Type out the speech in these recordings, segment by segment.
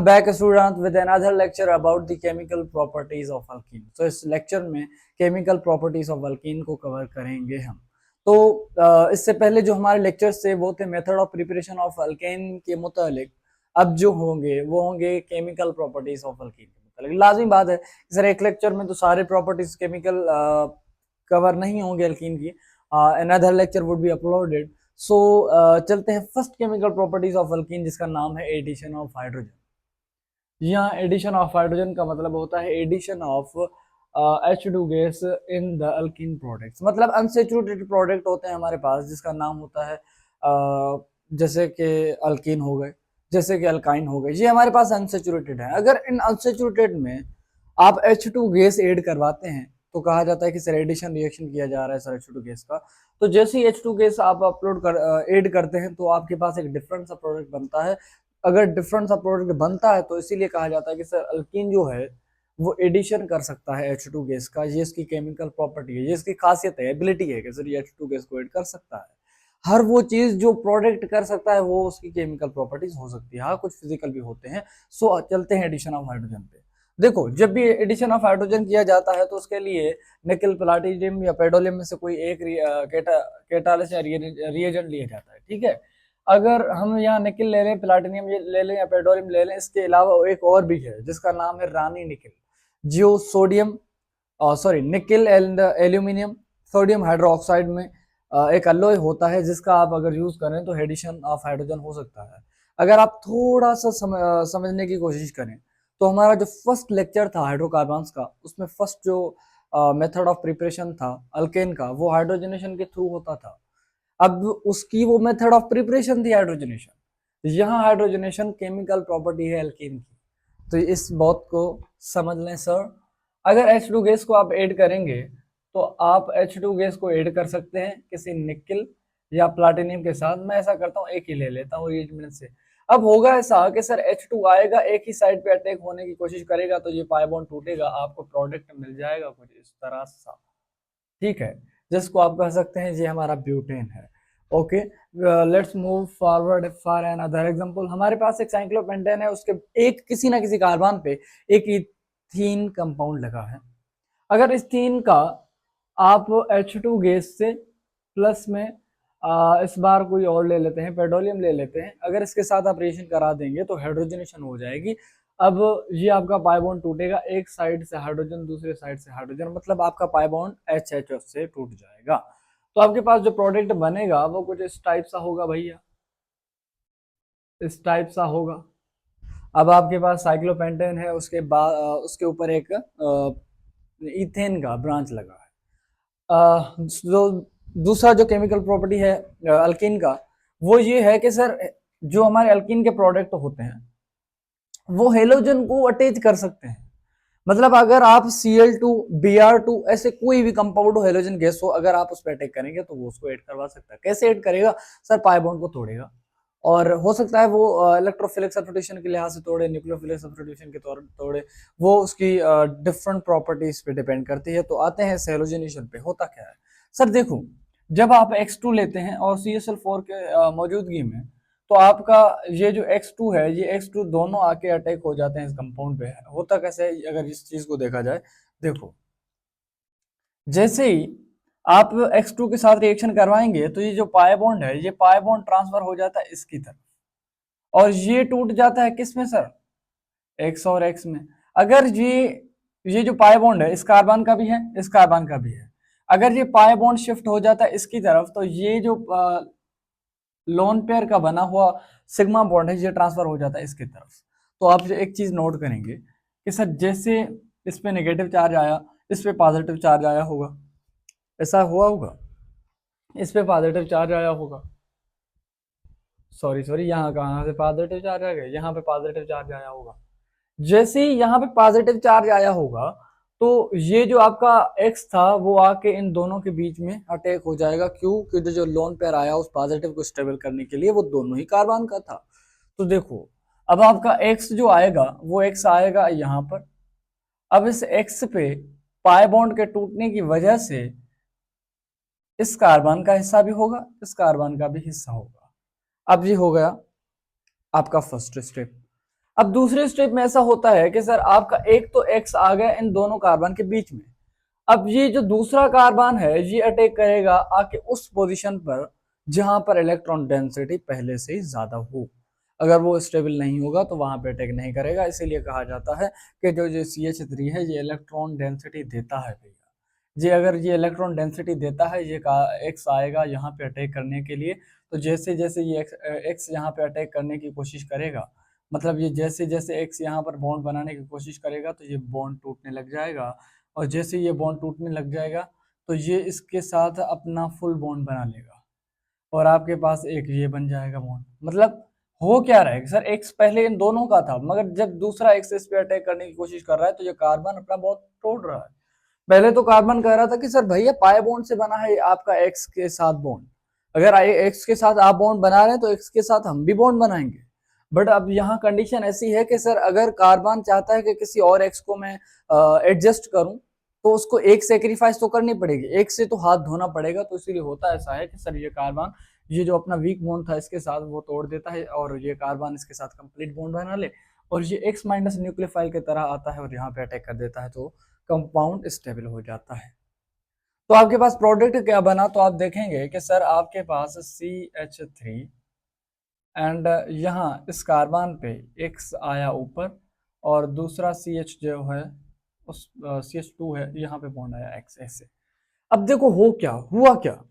Back student with another lecture about the chemical properties of alkyne. तो इस lecture में chemical properties of alkyne को cover करेंगे हम। तो इससे पहले जो हमारे लेक्चर्स थे वो थे method of preparation of alkane के मुतालिक। अब जो होंगे वो होंगे केमिकल प्रॉपर्टीज ऑफ अल्कीन के मुतालिक। लाजमी बात है सर एक लेक्चर में तो सारे प्रॉपर्टीज केमिकल कवर नहीं होंगे अल्कीन की। Another lecture would be uploaded. So चलते हैं first chemical properties of alkene, जिसका नाम है एडिशन ऑफ हाइड्रोजन। यहाँ एडिशन ऑफ हाइड्रोजन का मतलब होता है addition of H2 gas in the alkene products. मतलब अनसेचुरेटेड प्रोडक्ट होते हैं हमारे पास जिसका नाम होता है जैसे कि अल्कीन हो गए, जैसे कि अल्काइन हो गए, ये हमारे पास अनसेचुरेटेड है। अगर इन अनसेचुरेटेड में आप H2 गैस ऐड करवाते हैं तो कहा जाता है कि सर एडिशन रिएक्शन किया जा रहा है सर H2 गैस का। तो जैसे ही H2 गैस आप ऐड करते हैं तो आपके पास एक डिफरेंट सा प्रोडक्ट बनता है। अगर डिफरेंट सा प्रोडक्ट बनता है तो इसीलिए कहा जाता है कि सर अल्कीन जो है वो एडिशन कर सकता है H2 गैस का। ये इसकी केमिकल प्रॉपर्टी है, ये इसकी खासियत है, एबिलिटी है कि सर ये H2 गैस को ऐड कर सकता है। हर वो चीज जो प्रोडक्ट कर सकता है वो उसकी केमिकल प्रॉपर्टीज हो सकती है। हाँ कुछ फिजिकल भी होते हैं। सो चलते हैं एडिशन ऑफ हाइड्रोजन पे। देखो जब भी एडिशन ऑफ हाइड्रोजन किया जाता है तो उसके लिए निकल प्लाटिनम या पेट्रोलियम में से कोई एक कैटालिस्ट या रिएजेंट लिया जाता है। ठीक है, अगर हम यहाँ निकल ले लें, प्लाटिनियम ले लें या पेट्रोलियम ले लें, इसके अलावा एक और भी है जिसका नाम है रानी निकल, जो सोडियम निकल एंड एल्यूमिनियम सोडियम हाइड्रोक्साइड में एक अलॉय होता है जिसका आप अगर यूज करें तो एडिशन ऑफ हाइड्रोजन हो सकता है। अगर आप थोड़ा सा समझने की कोशिश करें तो हमारा जो फर्स्ट लेक्चर था हाइड्रोकार्बन्स का, उसमें फर्स्ट जो मेथड ऑफ प्रिपरेशन था अल्केन का वो हाइड्रोजनेशन के थ्रू होता था। अब उसकी वो मेथड ऑफ प्रिपरेशन थी हाइड्रोजनेशन। यहाँ हाइड्रोजनेशन केमिकल प्रॉपर्टी है एल्कीन की, तो इस बात को समझ लें सर। अगर H2 गैस को आप ऐड करेंगे तो आप H2 गैस को ऐड कर सकते हैं किसी निकल या प्लाटिनियम के साथ। मैं ऐसा करता हूँ एक ही ले लेता हूँ अरेंजमेंट से। अब होगा ऐसा कि सर H2 आएगा, एक ही साइड पे अटैक होने की कोशिश करेगा तो ये पाई बॉन्ड टूटेगा, आपको प्रोडक्ट मिल जाएगा कुछ इस तरह सा। ठीक है, जिसको आप कह सकते हैं ये हमारा ब्यूटेन है। Okay, let's move forward for another example. हमारे पास एक साइक्लोपेंटेन है, उसके एक किसी ना किसी कार्बन पे एक इथीन कंपाउंड लगा है। अगर इस तीन का आप H2 गैस से प्लस में इस बार कोई और ले लेते हैं, पेट्रोलियम ले लेते हैं, अगर इसके साथ आप रिएक्शन करा देंगे तो हाइड्रोजनेशन हो जाएगी। अब ये आपका पाई बॉन्ड टूटेगा, एक साइड से हाइड्रोजन दूसरे साइड से हाइड्रोजन, मतलब आपका पाई बॉन्ड HH से टूट जाएगा। तो आपके पास जो प्रोडक्ट बनेगा वो कुछ इस टाइप सा होगा भैया, इस टाइप सा होगा। अब आपके पास साइक्लोपेंटेन है, उसके बाद उसके ऊपर एक इथेन का ब्रांच लगा है। जो दूसरा जो केमिकल प्रॉपर्टी है अल्कीन का वो ये है कि सर जो हमारे अल्कीन के प्रोडक्ट होते हैं वो हेलोजन को अटैच कर सकते हैं। मतलब अगर आप Cl2 Br2 ऐसे कोई भी कंपाउंड हो, हेलोजन गैस हो, अगर आप उस पर अटैक करेंगे तो वो उसको ऐड करवा सकता है। कैसे ऐड करेगा सर? पाई बॉन्ड को तोड़ेगा, और हो सकता है वो इलेक्ट्रोफिलिक सब्स्टिट्यूशन के लिहाज से तोड़े, न्यूक्लियोफिलिक सब्स्टिट्यूशन के तौर तोड़े, वो उसकी डिफरेंट प्रॉपर्टीज पे डिपेंड करती है। तो आते हैं हेलोजनेशन पे। होता क्या है सर, देखो जब आप X2 लेते हैं और CSL4 के मौजूदगी में तो आपका ये जो X2 है, ये X2 दोनों आके अटैक हो जाते हैं इस कंपाउंड पे। होता कैसे है अगर इस चीज को देखा जाए, देखो जैसे ही आप X2 के साथ रिएक्शन करवाएंगे तो ये जो पाई बॉन्ड है ये पाई बॉन्ड ट्रांसफर हो जाता है इसकी तरफ, और ये टूट जाता है किस में सर? X और X में। अगर ये जो पाई बॉन्ड है इस कार्बन का भी है, इस कार्बन का भी है, अगर ये पाई बॉन्ड शिफ्ट हो जाता है इसकी तरफ तो ये जो लोन पेयर का बना हुआ सिग्मा बॉन्ड है ये ट्रांसफर हो जाता है इसकी तरफ। तो आप एक चीज नोट करेंगे कि सर जैसे इस पे नेगेटिव चार्ज आया, इस पे पॉजिटिव चार्ज आया होगा, ऐसा हुआ होगा, इस पे पॉजिटिव चार्ज आया होगा, सॉरी यहाँ कहाँ से पॉजिटिव चार्ज आ गया, यहाँ पे पॉजिटिव चार्ज आया होगा। जैसे ही यहाँ पे पॉजिटिव चार्ज आया होगा तो ये जो आपका X था वो आके इन दोनों के बीच में अटैक हो जाएगा। क्यों? क्योंकि जो लोन पेयर आया उस पॉजिटिव को स्टेबल करने के लिए वो दोनों ही कार्बन का था। तो देखो अब आपका X जो आएगा वो X आएगा यहाँ पर। अब इस X पे पाई बॉन्ड के टूटने की वजह से इस कार्बन का हिस्सा भी होगा, इस कार्बन का भी हिस्सा होगा। अब ये हो गया आपका फर्स्ट स्टेप। अब दूसरे स्टेप में ऐसा होता है कि सर आपका एक तो एक्स आ गया इन दोनों कार्बन के बीच में। अब ये जो दूसरा कार्बन है ये अटैक करेगा आके उस पोजीशन पर जहां पर इलेक्ट्रॉन डेंसिटी पहले से ही ज्यादा हो। अगर वो स्टेबल नहीं होगा तो वहां पे अटैक नहीं करेगा। इसीलिए कहा जाता है कि जो जो CH3 है ये इलेक्ट्रॉन डेंसिटी देता है भैया। ये अगर ये इलेक्ट्रॉन डेंसिटी देता है, ये एक्स आएगा यहाँ पे अटैक करने के लिए। तो जैसे जैसे ये एक्स यहाँ पे अटैक करने की कोशिश करेगा, मतलब ये जैसे जैसे एक्स यहाँ पर बॉन्ड बनाने की कोशिश करेगा तो ये बॉन्ड टूटने लग जाएगा। और जैसे ये बॉन्ड टूटने लग जाएगा तो ये इसके साथ अपना फुल बॉन्ड बना लेगा और आपके पास एक ये बन जाएगा बॉन्ड। मतलब हो क्या रहा है कि सर एक्स पहले इन दोनों का था, मगर जब दूसरा एक्स इस पे अटैक करने की कोशिश कर रहा है तो ये कार्बन अपना बॉन्ड तोड़ रहा है। पहले तो कार्बन कह रहा था कि सर भैया पाई बॉन्ड से बना है आपका एक्स के साथ बॉन्ड, अगर एक्स के साथ आप बॉन्ड बना रहे हैं तो एक्स के साथ हम भी बॉन्ड बनाएंगे। बट अब यहाँ कंडीशन ऐसी है कि सर अगर कार्बन चाहता है कि किसी और एक्स को मैं एडजस्ट करूं तो उसको एक सेक्रीफाइस तो करनी पड़ेगी, एक से तो हाथ धोना पड़ेगा। तो इसीलिए होता ऐसा है कि सर ये कार्बन ये जो अपना वीक बॉन्ड था इसके साथ वो तोड़ देता है और ये कार्बन इसके साथ कंप्लीट बॉन्ड बना ले और ये एक्स माइनस न्यूक्लियोफाइल की तरह आता है और यहाँ पे अटैक कर देता है तो कंपाउंड स्टेबल हो जाता है। तो आपके पास प्रोडक्ट क्या बना, तो आप देखेंगे कि सर आपके पास CH3 एंड यहाँ इस कार्बन पे X आया ऊपर और दूसरा CH जो है उस CH2 है यहाँ पे बॉन्ड आया X ऐसे। अब देखो हो क्या हुआ, क्या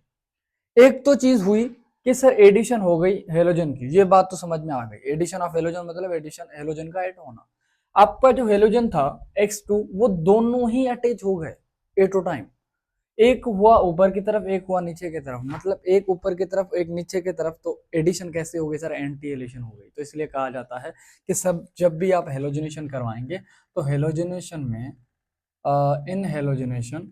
एक तो चीज हुई कि सर एडिशन हो गई हेलोजन की, ये बात तो समझ में आ गई। एडिशन ऑफ हेलोजन मतलब एडिशन हेलोजन का ऐड होना। आपका जो हेलोजन था X2 वो दोनों ही अटैच हो गए एटो टाइम, एक हुआ ऊपर की तरफ एक हुआ नीचे की तरफ, मतलब एक ऊपर की तरफ एक नीचे की तरफ। तो एडिशन कैसे हो गई सर, एंटी एलिशन हो गई। तो इसलिए कहा जाता है कि सब जब भी आप हेलोजनेशन करवाएंगे तो हेलोजनेशन में in halogenation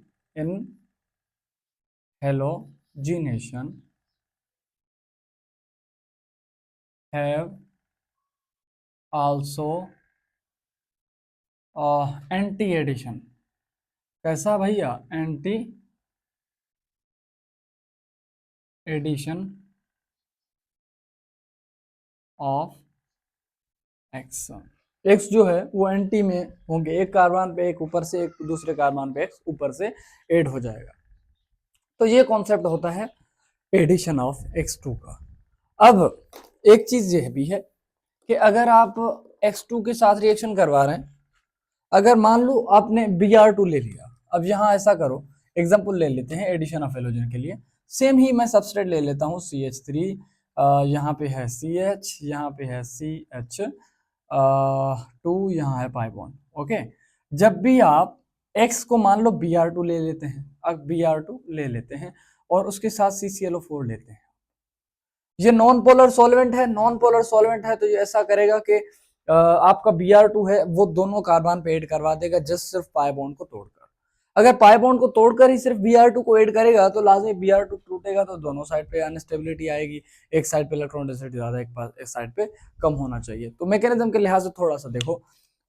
have also anti addition. कैसा भैया, anti addition of X. X जो है वो एंटी में होंगे, एक कार्बन पे एक ऊपर से एक दूसरे कार्बन पे एक्स ऊपर से ऐड हो जाएगा। तो ये कॉन्सेप्ट होता है एडिशन ऑफ X2 का। अब एक चीज ये भी है कि अगर आप X2 के साथ रिएक्शन करवा रहे हैं, अगर मान लो आपने Br2 ले लिया, अब यहाँ ऐसा करो, एग्जाम्पल ले लेते हैं एडिशन ऑफ हेलोजन के लिए। सेम ही मैं सबस्ट्रेट ले लेता हूँ CH3, यहाँ पे है CH, यहाँ पे है CH2, यहाँ है पाई बॉन्ड। ओके, जब भी आप X को मान लो Br2 ले लेते हैं, अब Br2 ले लेते हैं और उसके साथ CClO4 लेते हैं, ये नॉन पोलर सॉल्वेंट है। नॉन पोलर सॉल्वेंट है तो ये ऐसा करेगा कि आपका Br2 है वो दोनों कार्बन पे ऐड करवा देगा जस्ट सिर्फ पाई बॉन्ड को तोड़कर। अगर पाई बॉन्ड को तोड़कर ही सिर्फ Br2 को ऐड करेगा तो लाजमी Br2 टूटेगा तो दोनों साइड पे अनस्टेबिलिटी आएगी, एक साइड पे इलेक्ट्रॉन डेंसिटी ज्यादा, एक साइड पे कम होना चाहिए। तो मैकेनिज्म के लिहाज से थोड़ा सा देखो,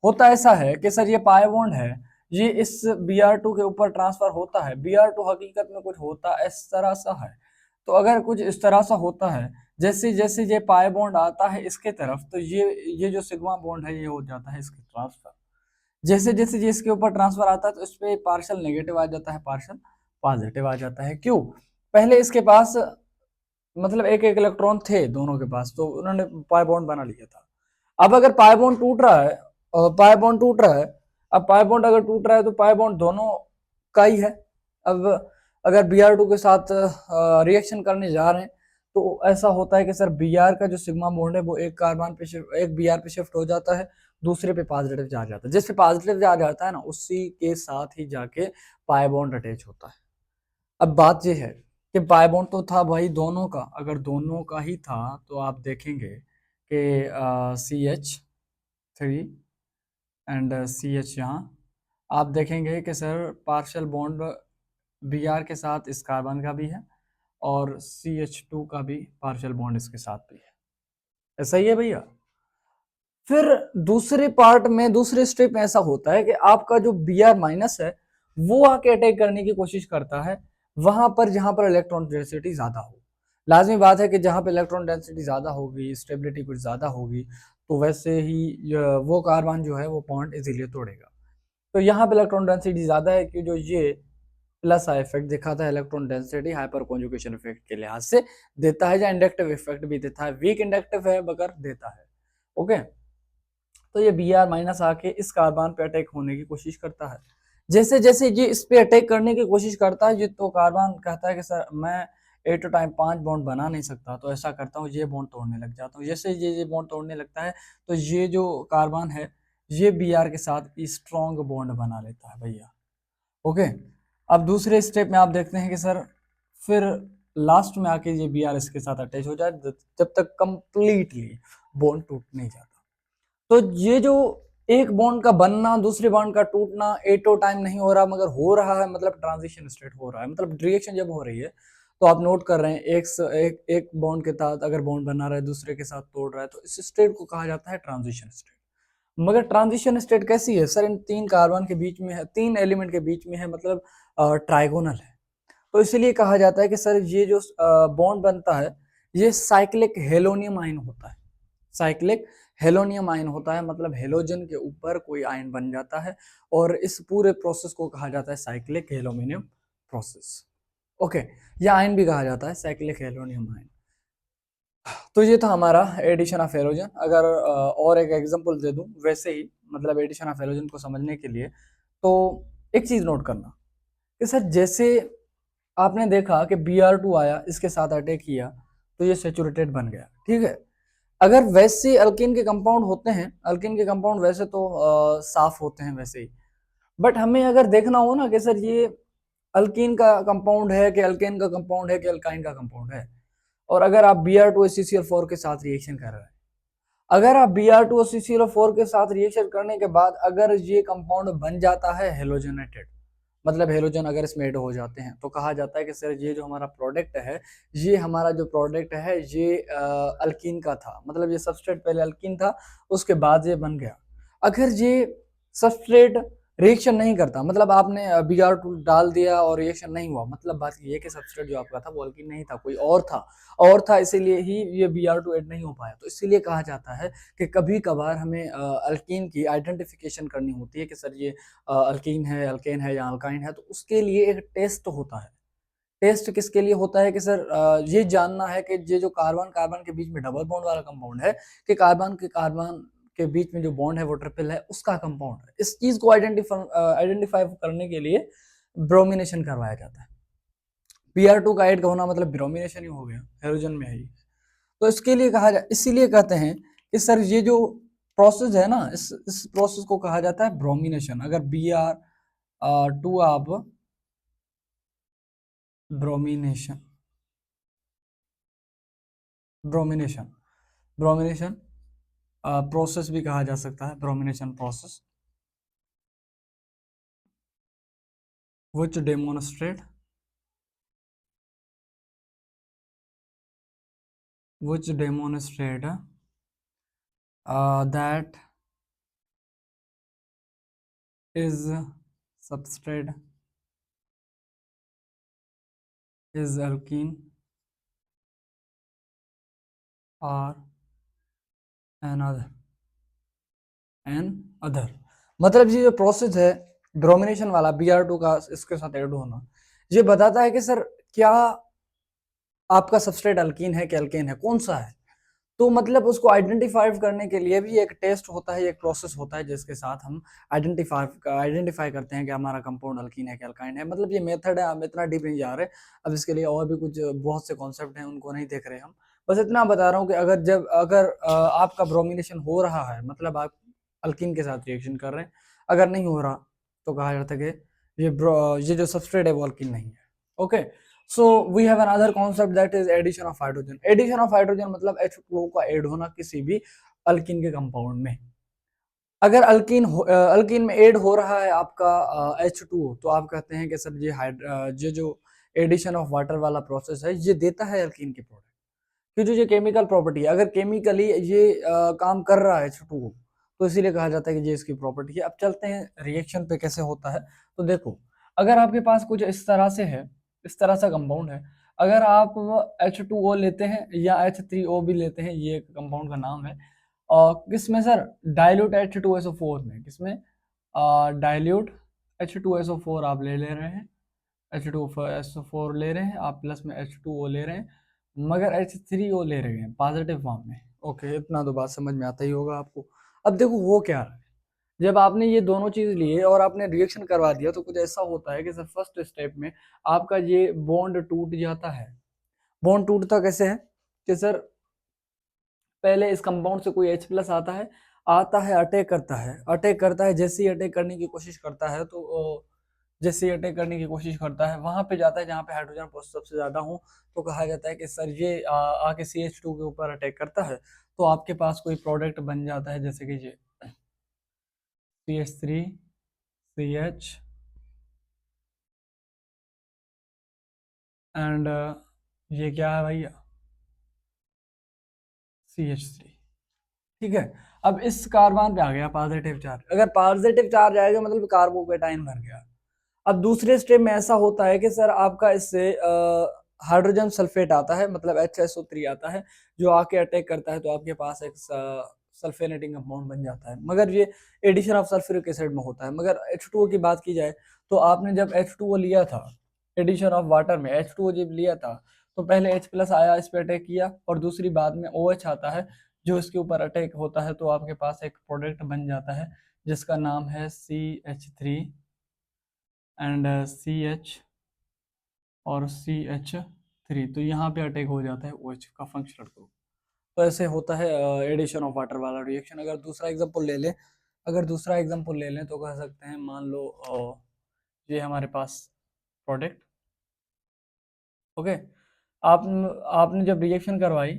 होता ऐसा है कि सर ये पाई बॉन्ड है ये इस Br2 के ऊपर ट्रांसफर होता है। Br2 हकीकत में कुछ होता इस तरह सा है, तो अगर कुछ इस तरह सा होता है जैसे जैसे ये पाई बॉन्ड आता है इसके तरफ तो ये जो सिग्मा बॉन्ड है ये हो जाता है इसके ट्रांसफर। जैसे जैसे ये इसके ऊपर ट्रांसफर आता है तो इस पे पार्शियल नेगेटिव आ जाता है, पार्शियल पॉजिटिव आ जाता है। क्यों, पहले इसके पास मतलब एक एक इलेक्ट्रॉन थे दोनों के पास तो उन्होंने पाई बॉन्ड बना लिया था। अब अगर पाई बॉन्ड टूट रहा है और पाई बॉन्ड टूट रहा है, अब पाई बॉन्ड अगर टूट रहा है तो पाई बॉन्ड दोनों का ही है। अब अगर Br2 के साथ रिएक्शन करने जा रहे हैं तो ऐसा होता है कि सर Br का जो सिग्मा बॉन्ड है वो एक कार्बन पे एक Br पे शिफ्ट हो जाता है, दूसरे पे पॉजिटिव चार्ज आता है। जिस पे पॉजिटिव चार्ज आता है ना उसी के साथ ही जाके पाई बॉन्ड अटैच होता है। अब बात ये है कि पाई बॉन्ड तो था भाई दोनों का, अगर दोनों का ही था तो आप देखेंगे कि CH3 एंड CH यहाँ आप देखेंगे कि सर पार्शियल बॉन्ड Br के साथ इस कार्बन का भी है और CH2 का भी पार्शियल बॉन्ड इसके साथ भी है। ऐसा ही है भैया। फिर दूसरे पार्ट में दूसरे स्टेप में ऐसा होता है कि आपका जो Br माइनस है वो आके अटैक करने की कोशिश करता है वहां पर जहां पर इलेक्ट्रॉन डेंसिटी ज्यादा हो। लाजमी बात है कि जहां पर इलेक्ट्रॉन डेंसिटी ज्यादा होगी, स्टेबिलिटी कुछ ज्यादा होगी, तो वैसे ही वो कार्बन जो है वो बॉन्ड इजीली तोड़ेगा। तो यहाँ पे इलेक्ट्रॉन डेंसिटी ज़्यादा है कि जो ये प्लस आई इफेक्ट दिखाता है electron density hyper conjugation effect के लिहाज से देता है, या इंडक्टिव इफेक्ट भी देता है, वीक इंडक्टिव है मगर देता है। ओके, तो ये Br माइनस आके इस कार्बन पे अटैक होने की कोशिश करता है। जैसे जैसे ये इस पे अटैक करने की कोशिश करता है, ये तो कार्बन कहता है कि सर मैं एट टाइम 5 बॉन्ड बना नहीं सकता, तो ऐसा करता हूँ ये बॉन्ड तोड़ने लग जाता हूँ। जैसे ये बॉन्ड तोड़ने लगता है तो ये जो कार्बन है ये Br के साथ स्ट्रॉन्ग बॉन्ड बना लेता है भैया। ओके, अब दूसरे स्टेप में आप देखते हैं कि सर फिर लास्ट में आके ये Br इसके साथ अटैच हो जाए जब तक कंप्लीटली बॉन्ड टूट नहीं जाता। तो ये जो एक बॉन्ड का बनना दूसरे बॉन्ड का टूटना एटो टाइम नहीं हो रहा मगर हो रहा है, मतलब ट्रांजिशन स्टेट हो रहा है, मतलब रिएक्शन जब हो रही है तो आप नोट कर रहे हैं एक बॉन्ड के साथ अगर बॉन्ड बना रहा है दूसरे के साथ तोड़ रहा है तो इस स्टेट को कहा जाता है ट्रांजिशन स्टेट। मगर ट्रांजिशन स्टेट कैसी है सर, इन तीन कार्बन के बीच में है, तीन एलिमेंट के बीच में है, मतलब ट्राइगोनल है। तो इसलिए कहा जाता है कि सर ये जो बॉन्ड बनता है ये साइक्लिक हेलोनियम आयन होता है। साइक्लिक हेलोनियम आयन होता है, मतलब हेलोजन के ऊपर कोई आयन बन जाता है और इस पूरे प्रोसेस को कहा जाता है साइक्लिक हेलोनियम प्रोसेस। ओके, या आयन भी कहा जाता है साइक्लिक हेलोनियम आयन। तो ये था हमारा एडिशन ऑफ हेलोजन। अगर और एक एग्जांपल दे दूं वैसे ही, मतलब एडिशन ऑफ हेलोजन को समझने के लिए, तो एक चीज नोट करना कि सर जैसे आपने देखा कि Br2 आया इसके साथ अटैक किया तो ये सेचुरेटेड बन गया, ठीक है। अगर वैसे अल्कीन के कंपाउंड होते हैं, अल्कीन के कंपाउंड वैसे तो साफ होते हैं वैसे ही, बट हमें अगर देखना हो ना कि सर ये अल्कीन का कंपाउंड है कि अल्केन का कंपाउंड है कि अल्काइन का कंपाउंड है, और अगर आप Br2HCl4 के साथ रिएक्शन कर रहे हैं, अगर आप Br2HCl4 के साथ रिएक्शन करने के बाद अगर ये कंपाउंड बन जाता है हेलोजनेटेड, मतलब हेलोजन अगर इसमें ऐड हो जाते हैं, तो कहा जाता है कि सर ये जो हमारा प्रोडक्ट है, ये हमारा जो प्रोडक्ट है ये अल्कीन का था, मतलब ये सबस्ट्रेट पहले अल्कीन था उसके बाद ये बन गया। अगर ये सबस्ट्रेट रिएक्शन नहीं करता, मतलब आपने Br2 डाल दिया और रिएक्शन नहीं हुआ, मतलब बात ये है कि सबस्ट्रेट जो आपका था वो अल्कीन नहीं था, कोई और था, इसीलिए ही ये Br2 ऐड नहीं हो पाया। तो इसीलिए कहा जाता है कि कभी कभार हमें अल्कीन की आइडेंटिफिकेशन करनी होती है कि सर ये अल्कीन है, अल्केन है या अल्काइन है, तो उसके लिए एक टेस्ट होता है। टेस्ट किसके लिए होता है कि सर ये जानना है कि ये जो कार्बन कार्बन के बीच में डबल बॉन्ड वाला कंपाउंड है कि कार्बन के बीच में जो बॉन्ड है वो ट्रिपल है, उसका कंपाउंड है। इस चीज को आइडेंटिफाई करने के लिए ब्रोमिनेशन करवाया जाता है। Br2 का ऐड होना मतलब ब्रोमिनेशन ही हो गया, हेलोजन में है। तो इसके लिए इसीलिए कहते हैं कि सर ये जो प्रोसेस है ना, इस प्रोसेस को कहा जाता है ब्रोमिनेशन। अगर Br2 आप ब्रोमिनेशन ब्रोमिनेशन ब्रोमिनेशन प्रोसेस भी कहा जा सकता है, bromination process which demonstrate that is substrate is alkene or another मतलब ये जो प्रोसेस है ब्रोमिनेशन वाला Br2 का इसके साथ ऐड होना, ये बताता है कि सर क्या आपका सबस्ट्रेट अल्कीन है कि अल्केन है, कौन सा है। तो मतलब उसको आइडेंटिफाई करने के लिए भी एक टेस्ट होता है, एक प्रोसेस होता है जिसके साथ हम आइडेंटिफाई करते हैं कि हमारा कंपाउंड अल्कीन है कि अल्काइन है। मतलब ये मेथड है, हम इतना डीप नहीं जा रहे। अब इसके लिए और भी कुछ बहुत से कॉन्सेप्ट हैं, उनको नहीं देख रहे हम। बस इतना बता रहा हूँ कि अगर आपका ब्रोमिनेशन हो रहा है, मतलब आप अल्कीन के साथ रिएक्शन कर रहे हैं, अगर नहीं हो रहा तो कहा जाता है कि ये जो सबस्ट्रेट है वो अल्कीन नहीं है। Okay, so we have another concept that is addition of hydrogen। addition of hydrogen मतलब H2O का ऐड होना किसी भी अल्कीन के कंपाउंड में। अगर अल्कीन में ऐड हो रहा है आपका H2O, तो आप कहते हैं कि सर ये जो एडिशन ऑफ वाटर वाला प्रोसेस है ये देता है अल्कीन के प्रोडक्ट की जो ये केमिकल प्रॉपर्टी है। अगर केमिकली ये काम कर रहा है H2O, तो इसीलिए कहा जाता है कि ये इसकी प्रॉपर्टी है। अब चलते हैं रिएक्शन पे कैसे होता है। तो देखो, अगर आपके पास कुछ इस तरह से है, इस तरह सा कंपाउंड है, अगर आप H2O लेते हैं या H3O भी लेते हैं, ये कंपाउंड का नाम है, और किसमें सर, डाइल्यूट H2SO4 में, किसमें, डाइल्यूट H2SO4 आप ले रहे हैं, H2SO4 ले रहे हैं आप, प्लस में H2O ले रहे हैं, मगर H3O ले रहे हैं पॉजिटिव फॉर्म में। ओके, इतना तो बात समझ में आता ही होगा आपको। अब देखो वो क्या है, जब आपने ये दोनों चीज लिए और आपने रिएक्शन करवा दिया तो कुछ ऐसा होता है कि सर फर्स्ट स्टेप में आपका ये बॉन्ड टूट जाता है। बॉन्ड टूटता कैसे है कि सर पहले इस कंपाउंड से कोई H प्लस आता है अटैक करता है, जैसे ही अटैक करने की कोशिश करता है तो जैसे ही अटैक करने की कोशिश करता है वहां पे जाता है जहाँ पे हाइड्रोजन पॉजिटिव सबसे ज्यादा हो, तो कहा जाता है कि सर ये आके CH2 के ऊपर अटैक करता है, तो आपके पास कोई प्रोडक्ट बन जाता है, जैसे कि ये CH3 CH एंड ये क्या है भैया, CH3। ठीक है, अब इस कार्बन पे आ गया पॉजिटिव चार्ज, अगर पॉजिटिव चार्ज आएगा मतलब कार्बोकेटाइन बन गया। अब दूसरे स्टेप में ऐसा होता है कि सर आपका इससे हाइड्रोजन सल्फेट आता है, मतलब HSO3 आता है, जो आके अटैक करता है, तो आपके पास एक सल्फेनेटिंग कंपाउंड बन जाता है, मगर ये एडिशन ऑफ सल्फ्यूरिक एसिड में होता है। मगर H2O की बात की जाए तो आपने जब H2O लिया था, एडिशन ऑफ वाटर में H2O जब लिया था, तो पहले H प्लस आया, इस पे अटैक किया, और दूसरी बाद में OH आता है जो इसके ऊपर अटैक होता है, तो आपके पास एक प्रोडक्ट बन जाता है जिसका नाम है CH3 एंड CH और CH3, तो यहाँ पे अटैक हो जाता है OH का फंक्शनल ग्रुप। तो ऐसे होता है एडिशन ऑफ वाटर वाला रिएक्शन। अगर दूसरा एग्जांपल ले लें तो कह सकते हैं, मान लो ये हमारे पास प्रोडक्ट, ओके, आप आपने जब रिएक्शन करवाई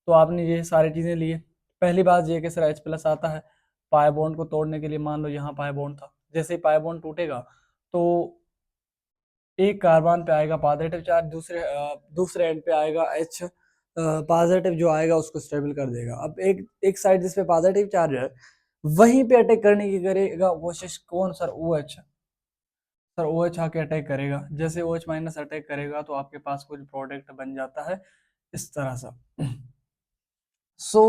तो आपने ये सारी चीज़ें लिए। पहली बात ये कि सर H प्लस आता है पाई बॉन्ड को तोड़ने के लिए, मान लो यहाँ पाई बॉन्ड था, जैसे ही पाई बॉन्ड टूटेगा तो एक कार्बन पे आएगा पॉजिटिव चार्ज, दूसरे एंड पे आएगा H पॉजिटिव, जो आएगा उसको स्टेबल कर देगा। अब एक एक साइड जिस पे पॉजिटिव चार्ज है वहीं पे अटैक करने की करेगा कोशिश कौन, सर OH। सर OH आके अटैक करेगा, जैसे OH माइनस अटैक करेगा तो आपके पास कुछ प्रोडक्ट बन जाता है इस तरह सा। सो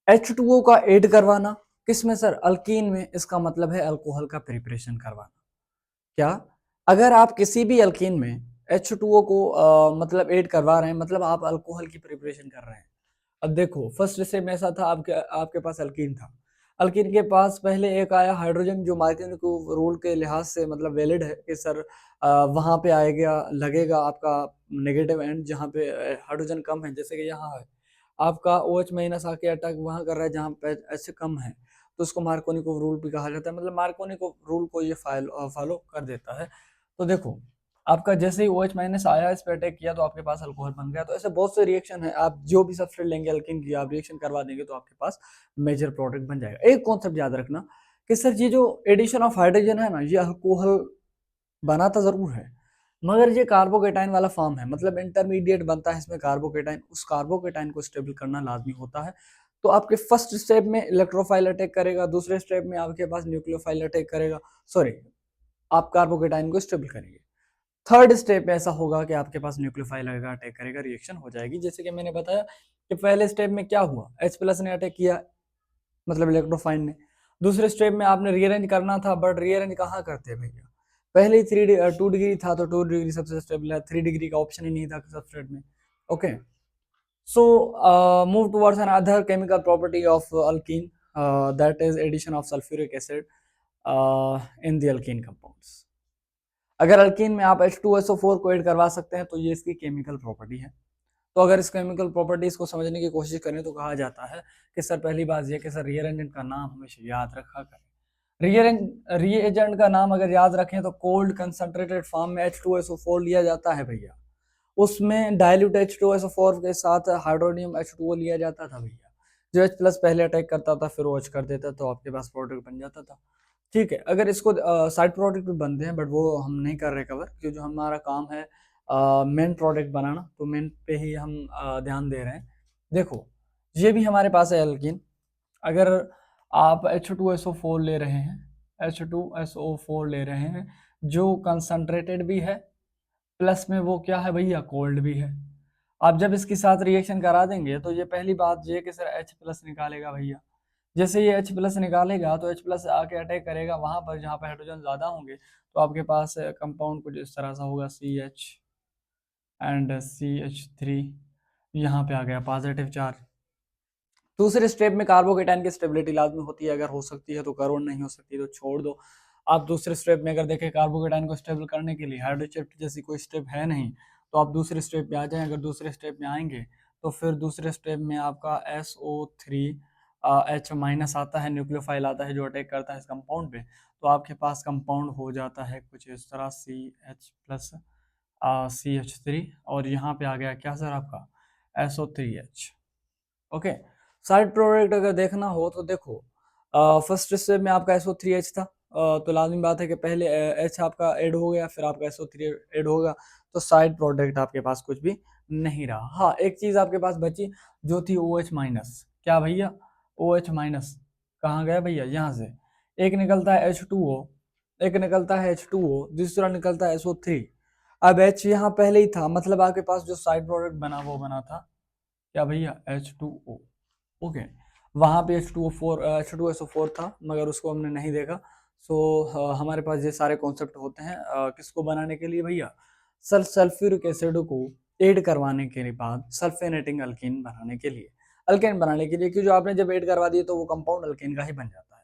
H2O का ऐड करवाना किसमें सर, अल्कीन में, इसका मतलब है अल्कोहल का प्रिपरेशन करवाना। क्या, अगर आप किसी भी अल्कीन में H2O को मतलब ऐड करवा रहे हैं, मतलब आप अल्कोहल की प्रिपरेशन कर रहे हैं। अब देखो फर्स्ट स्टेप में ऐसा था, आपके पास अल्कीन था, अल्कीन के पास पहले एक आया हाइड्रोजन, जो मार्कोनी रूल के लिहाज से मतलब वैलिड है कि सर वहां पे आएगा, लगेगा आपका नेगेटिव एंड, जहाँ पे हाइड्रोजन कम है, जैसे कि यहाँ है आपका OH माइनस आके अटैक वहां कर रहा है जहाँ पे H कम है, तो उसको मार्कोनी को रूल भी कहा जाता है, मतलब मार्कोनी को रूल को ये फॉलो कर देता है। तो देखो आपका जैसे ही OH माइनस आया, इस पे अटैक किया, तो आपके पास अल्कोहल बन गया। तो ऐसे बहुत से रिएक्शन है, आप जो भी सब्सटेंस लेंगे अल्कीन की, आप रिएक्शन करवा देंगे तो आपके पास मेजर प्रोडक्ट बन जाएगा। एक कॉन्सेप्ट याद रखना कि सर ये जो एडिशन ऑफ हाइड्रोजन है ना, ये अल्कोहल बनाता जरूर है, मगर ये कार्बोकेटाइन वाला फॉर्म है, मतलब इंटरमीडिएट बनता है इसमें कार्बोकेटाइन, उस कार्बोकेटाइन को स्टेबल करना लाजमी होता है। तो आपके फर्स्ट स्टेप में इलेक्ट्रोफाइल अटैक करेगा, दूसरे स्टेप में आपके पास न्यूक्लियोफाइल अटैक करेगा, सॉरी आप कार्बोकेटाइन को स्टेबल करेंगे। थर्ड स्टेप में ऐसा होगा कि आपके पास न्यूक्लियोफाइल अटैक करेगा, रिएक्शन हो जाएगी। जैसे कि मैंने बताया कि पहले स्टेप में क्या हुआ, H प्लस ने अटैक किया, मतलब इलेक्ट्रोफाइल ने। दूसरे स्टेप में आपने रीअरेंज करना था, बट रीअरेंज कहाँ करते हैं भैया, पहले ही 2 डिग्री था तो 2 डिग्री सबसे स्टेबल है, 3 डिग्री का ऑप्शन ही नहीं था सबस्ट्रेट में। Okay, so move towards another chemical property of alkene, that is addition of sulphuric acid in the alkene compounds. अगर अल्कीन में आप H2SO4 को ऐड करवा सकते हैं तो ये इसकी केमिकल प्रॉपर्टी है। तो अगर इस केमिकल प्रॉपर्टीज को समझने की कोशिश करें तो कहा जाता है कि सर पहली बात ये कि सर रिएजेंट का नाम हमेशा याद रखा करें। रिएजेंट का नाम अगर याद रखें तो कोल्ड कंसंट्रेटेड फॉर्म में H2SO4 लिया जाता है भैया, उसमें डाइल्यूट H2SO4 के साथ हाइड्रोनियम H2O लिया जाता था भैया, जो H प्लस पहले अटैक करता था फिर OH कर देता, तो आपके पास प्रोडक्ट बन जाता था। ठीक है, अगर इसको साइड प्रोडक्ट भी बनते हैं बट वो हम नहीं कर रहे कवर, क्योंकि जो हमारा काम है मेन प्रोडक्ट बनाना, तो मेन पे ही हम ध्यान दे रहे हैं। देखो ये भी हमारे पास है एल्कीन, अगर आप H2SO4 ले रहे हैं, H2SO4 ले रहे हैं जो कंसंट्रेटेड भी है, प्लस में वो क्या है भैया, कोल्ड भी है। आप जब इसके साथ रिएक्शन करा देंगे तो ये पहली बात ये कि सर H प्लस निकालेगा भैया। जैसे ये H प्लस निकालेगा तो H प्लस आके अटैक करेगा वहां पर जहाँ पर हाइड्रोजन ज्यादा होंगे, तो आपके पास कंपाउंड कुछ इस तरह सा होगा CH एंड CH3, यहाँ पे आ गया पॉजिटिव चार्ज। दूसरे स्टेप में कार्बोकेटाइन की स्टेबिलिटी लाजमी होती है, अगर हो सकती है तो करो, नहीं हो सकती तो छोड़ दो। आप दूसरे स्टेप में अगर देखें कार्बोकेटाइन को स्टेबल करने के लिए हाइड्रोशिफ्ट जैसी कोई स्टेप है नहीं, तो आप दूसरे स्टेप पे आ जाएं। अगर दूसरे स्टेप में आएंगे तो फिर दूसरे स्टेप में आपका SO3 H माइनस आता है, न्यूक्लियोफाइल आता है जो अटैक करता है इस कंपाउंड पे, तो आपके पास कंपाउंड हो जाता है कुछ इस तरह CH प्लस CH3, और यहाँ पे आ गया क्या सर आपका SO3H। ओके, साइड प्रोडक्ट अगर देखना हो तो देखो, फर्स्ट स्टेप में आपका SO3H था, तो लाजमी बात है कि पहले H आपका ऐड हो गया, फिर आपका SO3 ऐड होगा, तो साइड प्रोडक्ट आपके पास कुछ भी नहीं रहा। हाँ, एक चीज आपके पास बची जो थी OH माइनस। क्या भैया? OH माइनस कहाँ गया भैया? यहाँ से एक निकलता है H2O, एक निकलता है H2O, दूसरा निकलता है SO3। अब H यहाँ पहले ही था, मतलब आपके पास जो साइड प्रोडक्ट बना वो बना था क्या भैया? H2O। ओके, वहाँ पे H2SO4 था मगर उसको हमने नहीं देखा। सो हमारे पास ये सारे कॉन्सेप्ट होते हैं किसको बनाने के लिए भैया? सल्फ्यूरिक एसिड को ऐड करवाने के बाद सल्फेनेटिंग अल्कीन बनाने के लिए, अल्केन बनाने के लिए, कि जो आपने जब ऐड करवा दिए तो वो कंपाउंड अल्केन का ही बन जाता है।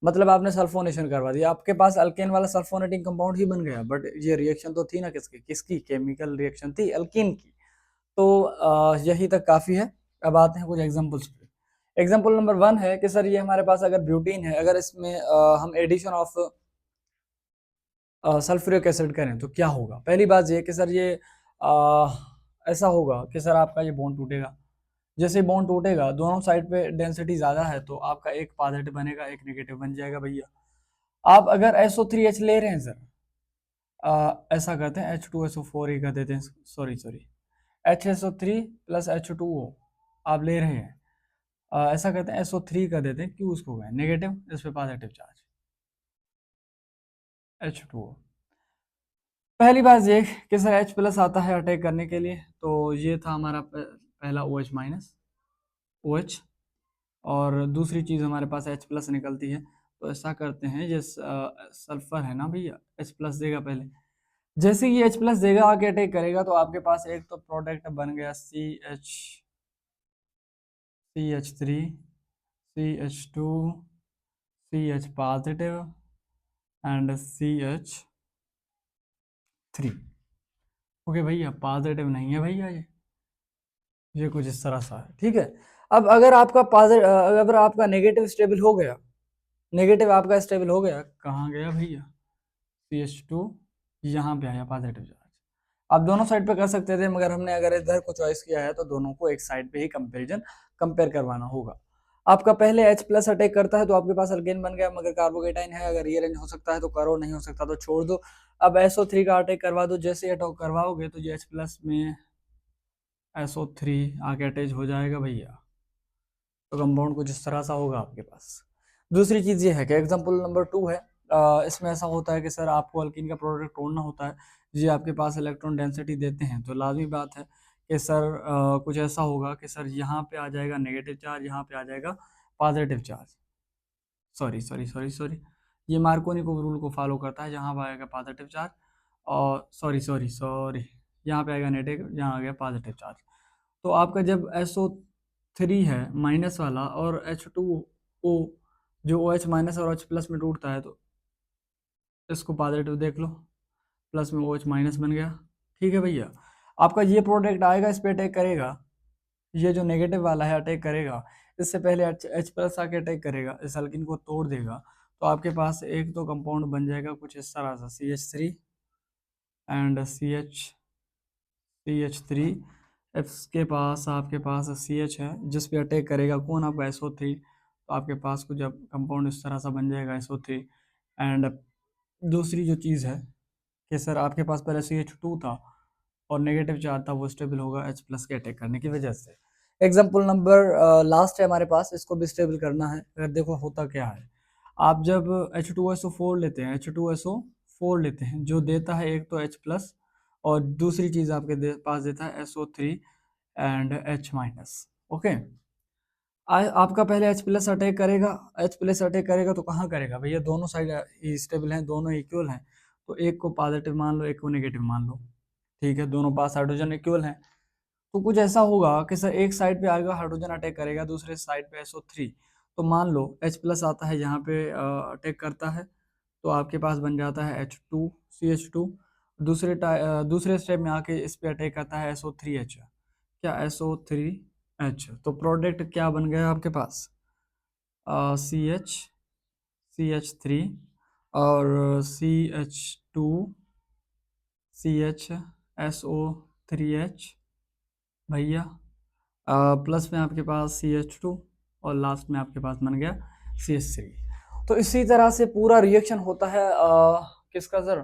मतलब आपने सल्फोनेशन करवा दिया, आपके पास अल्केन वाला सल्फोनेटिंग कंपाउंड ही बन गया, बट ये रिएक्शन तो थी ना किसकी किसकी? केमिकल रिएक्शन थी अल्कीन की। तो यही तक काफ़ी है। अब आते हैं कुछ एग्जांपल्स पे। एग्जांपल नंबर 1 है कि सर ये हमारे पास अगर ब्यूटीन है, अगर इसमें हम एडिशन ऑफ सल्फ्यूरिक एसिड करें तो क्या होगा? पहली बात ये कि सर ये ऐसा होगा कि सर आपका ये बॉन्ड टूटेगा। जैसे बॉन्ड टूटेगा, दोनों साइड पे डेंसिटी ज़्यादा है, तो आपका एक पॉजिटिव बनेगा, एक नेगेटिव बन जाएगा भैया। आप अगर SO3H ले रहे हैं सर, ऐसा करते हैं H2SO4 ही कर देते हैं, sorry sorry, HSO3 plus H2O आप ले रहे हैं, ऐसा करते हैं SO3 कर देते हैं, क्यों उसको गए नेगेटिव, इस पे पॉजिटिव चार्ज H2O। पहली बात ये कि सर H प्लस आता है अटैक करने के लिए, तो ये था हमारा पहला OH माइनस OH, और दूसरी चीज़ हमारे पास H प्लस निकलती है, तो ऐसा करते हैं ये सल्फर है ना भैया, H प्लस देगा पहले। जैसे ही H प्लस देगा आके अटैक करेगा, तो आपके पास एक तो प्रोडक्ट बन गया CH3 CH2 CH positive and CH3। Okay भैया, पॉजिटिव नहीं है भैया, ये कुछ इस तरह सा है, ठीक है। अब अगर आपका पॉजिटिव, अगर आपका नेगेटिव स्टेबल हो गया, नेगेटिव आपका स्टेबल हो गया, कहाँ गया भैया? CH2, यहाँ पे आया पॉजिटिव चार्ज। आप दोनों साइड पे कर सकते थे, मगर हमने अगर इधर को चॉइस किया है तो दोनों को एक साइड पे ही कंपेयर करवाना होगा। आपका पहले H प्लस अटैक करता है तो आपके पास अल्केन बन गया, मगर कार्बोकेटाइन है, अगर रीअरेंज हो सकता है तो करो, नहीं हो सकता तो छोड़ दो। अब SO3 का अटैक करवा दो, जैसे अटैक करवाओगे तो ये H प्लस में SO3 आके अटैच हो जाएगा भैया, तो कंपाउंड कुछ इस तरह सा होगा आपके पास। दूसरी चीज़ ये है कि एग्जाम्पल नंबर 2 है, इसमें ऐसा होता है कि सर आपको अल्कीन का प्रोडक्ट तोड़ना होता है, जी आपके पास इलेक्ट्रॉन डेंसिटी देते हैं, तो लाजमी बात है कि सर कुछ ऐसा होगा कि सर यहाँ पे आ जाएगा नेगेटिव चार्ज, यहाँ पे आ जाएगा positive charge, sorry sorry sorry sorry, ये मार्कोनी को रूल को फॉलो करता है, जहाँ पे आएगा पॉजिटिव चार्ज, और सॉरी सॉरी सॉरी, यहाँ पे आएगा नेगेटिव, यहाँ आ गया पॉजिटिव चार्ज। तो आपका जब SO3 है माइनस वाला और H2O जो OH माइनस और OH प्लस में टूटता है, तो इसको पॉजिटिव देख लो, प्लस में OH माइनस बन गया, ठीक है भैया। आपका ये प्रोडक्ट आएगा, इस पे अटैक करेगा, ये जो नेगेटिव वाला है अटैक करेगा, इससे पहले H प्लस आके अटैक करेगा, इस अल्किन को तोड़ देगा, तो आपके पास एक तो कंपाउंड बन जाएगा कुछ इस तरह सा CH3 एंड CH3, इसके पास आपके पास CH है जिस पे अटैक करेगा कौन? आपका SO3, तो आपके पास कुछ अब कंपाउंड इस तरह सा बन जाएगा SO3। एंड दूसरी जो चीज़ है कि सर आपके पास पहले CH2 था और नेगेटिव चार्ज था, वो स्टेबल होगा H प्लस के अटैक करने की वजह से। एग्जाम्पल नंबर लास्ट है हमारे पास, इसको भी स्टेबल करना है। अगर देखो होता क्या है, आप जब H2SO4 लेते हैं, H2SO4 लेते हैं, जो देता है एक तो H प्लस, और दूसरी चीज़ आपके पास देता है SO3 and H minus. Okay, आपका पहले H प्लस अटैक करेगा, H प्लस अटैक करेगा तो कहाँ करेगा भैया, दोनों साइड स्टेबल हैं, दोनों इक्वल हैं, तो एक को पॉजिटिव मान लो, एक को नेगेटिव मान लो। ठीक है, दोनों पास हाइड्रोजन इक्वल हैं। तो कुछ ऐसा होगा कि सर एक साइड पे आएगा हाइड्रोजन अटैक करेगा, दूसरे साइड पे SO3, तो मान लो H प्लस आता है यहाँ पे अटैक करता है, तो आपके पास बन जाता है H2 CH2। दूसरे स्टेप में आके इस पे अटैक करता है SO3H, क्या SO3H, तो प्रोडक्ट क्या बन गया आपके पास, CH3 और CH2CH SO3H भैया, प्लस में आपके पास CH2 और लास्ट में आपके पास बन गया CH3। तो इसी तरह से पूरा रिएक्शन होता है किसका सर,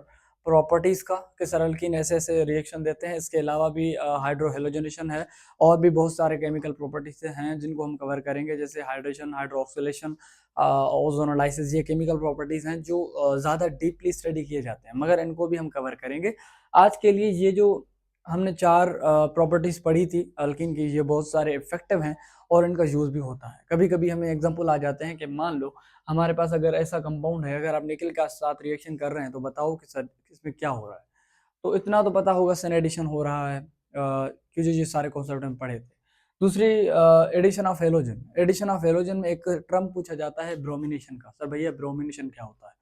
प्रॉपर्टीज का, कि सर अल्कीन ऐसे ऐसे रिएक्शन देते हैं। इसके अलावा भी हाइड्रोहेलोजनेशन है, और भी बहुत सारे केमिकल प्रॉपर्टीज हैं जिनको हम कवर करेंगे, जैसे हाइड्रेशन, हाइड्रोक्सिलेशन, ओजोनोलाइसिस। ये केमिकल प्रॉपर्टीज हैं जो ज़्यादा डीपली स्टडी किए जाते हैं, मगर इनको भी हम कवर करेंगे। आज के लिए ये जो हमने 4 प्रॉपर्टीज पढ़ी थी अल्कीन की, ये बहुत सारे इफेक्टिव हैं और इनका यूज भी होता है। कभी कभी हमें एग्जांपल आ जाते हैं कि मान लो हमारे पास अगर ऐसा कंपाउंड है, अगर आप निकल के साथ रिएक्शन कर रहे हैं, तो बताओ कि सर इसमें क्या हो रहा है। तो इतना तो पता होगा, सन एडिशन हो रहा है, क्योंकि ये सारे कॉन्सेप्ट हम पढ़े थे। दूसरी, addition of halogen. Addition of halogen में एक टर्म पूछा जाता है ब्रोमिनेशन का। सर भैया ब्रोमिनेशन क्या होता है,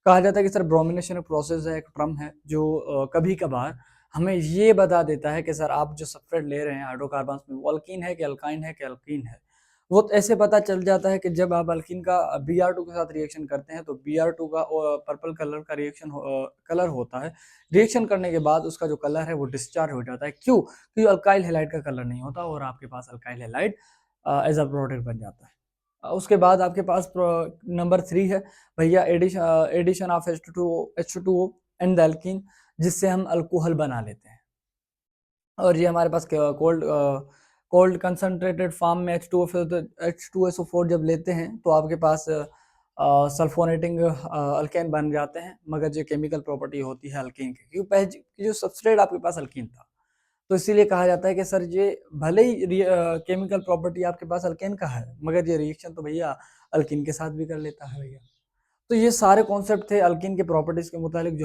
कहा जाता है कि सर ब्रोमिनेशन एक प्रोसेस है, एक टर्म है जो कभी कभार हमें ये बता देता है कि सर आप जो सब्सट्रेट ले रहे हैं हाइड्रोकार्बन में, वो अल्कीन है कि अल्काइन है कि अल्कीन है। वो ऐसे पता चल जाता है कि जब आप अल्कीन का Br2 के साथ रिएक्शन करते हैं, तो Br2 का पर्पल कलर का रिएक्शन कलर होता है। रिएक्शन करने के बाद उसका जो कलर है वो डिस्चार्ज हो जाता है। क्यों? क्योंकि अल्काइल हैलाइड का कलर नहीं होता और आपके पास alkyl halide as a product बन जाता है। उसके बाद आपके पास नंबर 3 है भैया, addition of H2O and the alkene, जिससे हम अल्कोहल बना लेते हैं। और ये हमारे पास कोल्ड कंसंट्रेटेड फॉर्म में H2SO4 जब लेते हैं, तो आपके पास सल्फोनेटिंग अल्केन बन जाते हैं। मगर ये केमिकल प्रॉपर्टी होती है अल्कीन की, क्योंकि जो सबस्ट्रेट आपके पास अल्कीन था, तो इसीलिए कहा जाता है कि सर ये भले ही केमिकल प्रॉपर्टी आपके पास अल्केन का है, मगर ये रिएक्शन तो भैया अल्कीन के साथ भी कर लेता है भैया। तो ये सारे कॉन्सेप्ट थे अल्कीन के प्रॉपर्टीज के मुतालिक, जो